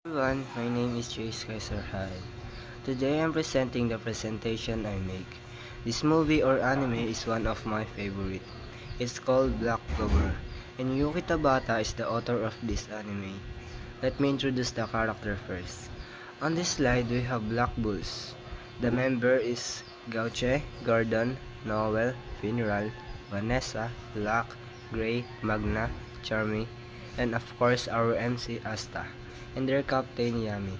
Everyone, my name is Jace Kaiser Harren. Today I'm presenting the presentation I make. This movie or anime is one of my favorite. It's called Black Clover, and Yuki Tabata is the author of this anime. Let me introduce the character first. On this slide we have Black Bulls. The member is Gauche, Gordon, Noel, Finral, Vanessa, Black, Gray, Magna, Charmy, and of course our MC Asta and their captain Yami.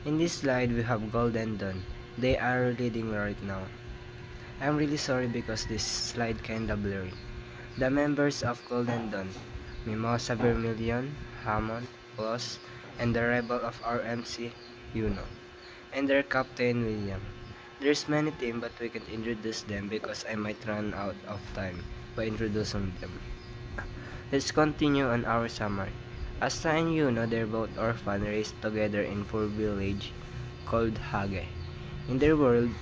In this slide we have Golden Dawn. They are leading right now. I'm really sorry because this slide kinda blurry. The members of Golden Dawn: Mimosa Vermilion, Hammond, Claus, and the rebel of RMC, Yuno, and their captain William. There's many teams but we can introduce them because I might run out of time by introducing them. Let's continue on our summary. Asta and Yuno, they're both orphans raised together in poor village called Hage. In their world,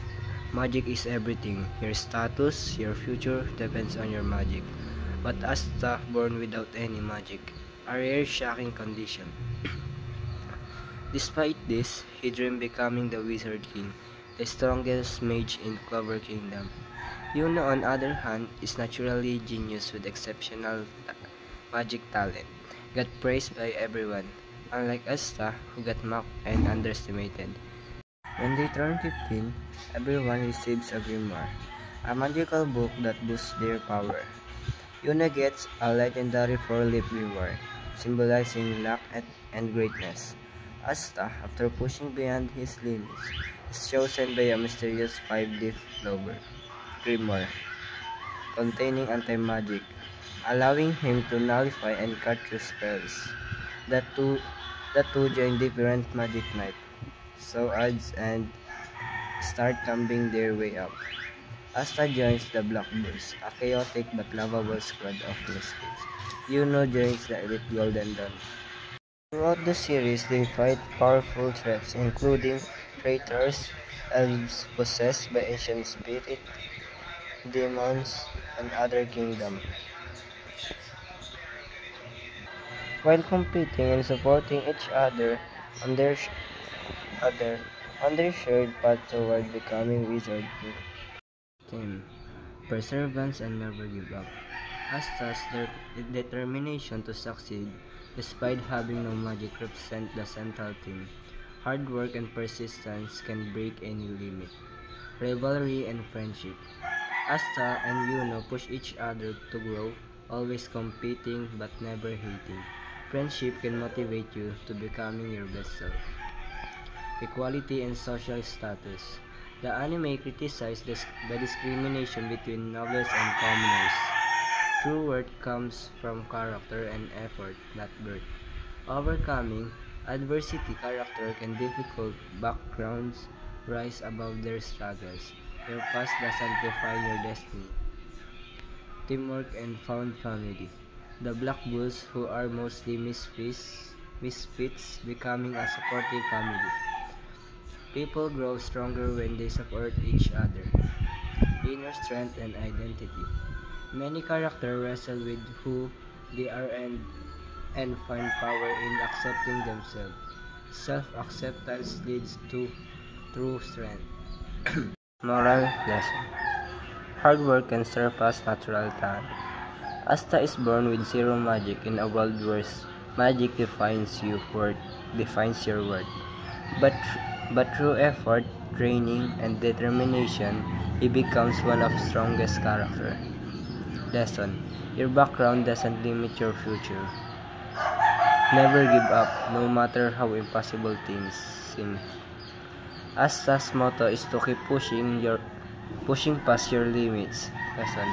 magic is everything. Your status, your future depends on your magic. But Asta, born without any magic, a rare shocking condition. Despite this, he dreamed becoming the Wizard King, the strongest mage in Clover Kingdom. Yuno, on the other hand, is naturally genius with exceptional magic talent, got praised by everyone, unlike Asta, who got mocked and underestimated. When they turn 15, everyone receives a grimoire, a magical book that boosts their power. Yuno gets a legendary 4-leaf grimoire, symbolizing luck and greatness. Asta, after pushing beyond his limits, is chosen by a mysterious 5-leaf grimoire, containing anti-magic, allowing him to nullify and cut through spells. The two join different magic knights, so odds and start tumbling their way up. Asta joins the Black Bulls, a chaotic but lovable squad of misfits. Yuno joins the elite Golden Dawn. Throughout the series, they fight powerful threats including traitors, elves possessed by ancient spirits, demons, and other kingdoms. While competing and supporting each other on their shared path toward becoming Wizard King. Team, perseverance and never give up. Asta's determination to succeed, despite having no magic, represent the central theme. Hard work and persistence can break any limit. Rivalry and friendship. Asta and Yuno push each other to grow, always competing but never hating. Friendship can motivate you to becoming your best self. Equality and social status. The anime criticizes the discrimination between nobles and commoners. True worth comes from character and effort, not birth. Overcoming adversity, character can difficult backgrounds rise above their struggles. Your past doesn't define your destiny. Teamwork and found family. The Black Bulls, who are mostly misfits, becoming a supportive family. People grow stronger when they support each other. Inner strength and identity. Many characters wrestle with who they are and find power in accepting themselves. Self-acceptance leads to true strength. Moral lesson. Hard work can surpass natural talent. Asta is born with zero magic in a world where magic defines your worth. But through effort, training, and determination, he becomes one of the strongest characters. Lesson: your background doesn't limit your future. Never give up, no matter how impossible things seem. Asta's motto is to keep pushing past your limits. Lesson: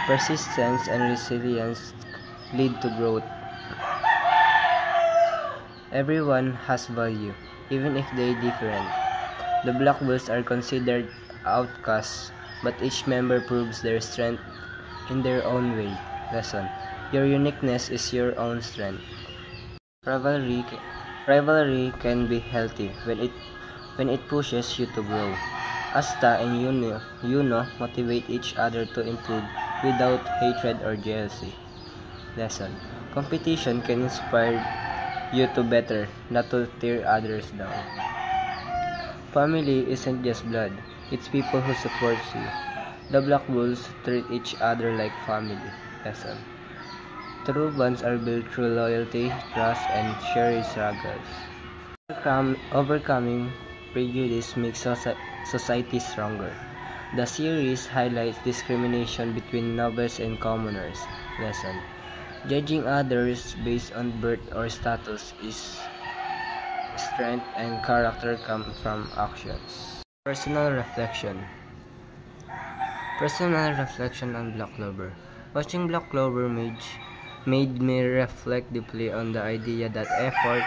persistence and resilience lead to growth. Everyone has value, even if they different. The Black Bulls are considered outcasts, but each member proves their strength in their own way. Lesson: your uniqueness is your own strength. Rivalry can be healthy when it pushes you to grow. Asta and Yuno motivate each other to improve without hatred or jealousy. Lesson: competition can inspire you to better, not to tear others down. Family isn't just blood, it's people who support you. The Black Bulls treat each other like family. Lesson. True bonds are built through loyalty, trust, and shared struggles. Overcoming prejudice makes society stronger. The series highlights discrimination between nobles and commoners. Lesson. Judging others based on birth or status is strength, and character come from actions. Personal reflection. Personal reflection on Black Clover. Watching Black Clover made me reflect deeply on the idea that effort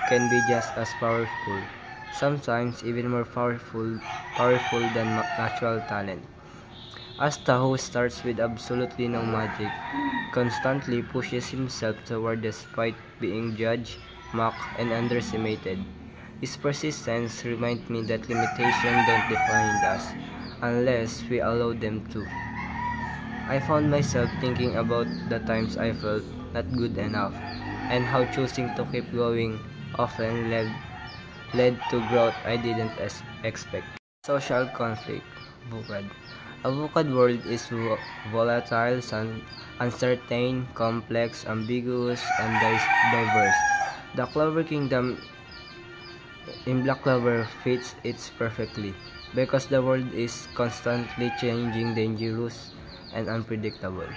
can be just as powerful, sometimes even more powerful than natural talent. Asta, who starts with absolutely no magic, constantly pushes himself toward despite being judged, mocked, and underestimated. His persistence reminds me that limitations don't define us unless we allow them to. I found myself thinking about the times I felt not good enough, and how choosing to keep going often led to growth I didn't expect. Social conflict. VUCAD. A VUCAD world is volatile, uncertain, complex, ambiguous, and diverse. The Clover Kingdom in Black Clover fits it perfectly, because the world is constantly changing, dangerous, and unpredictable.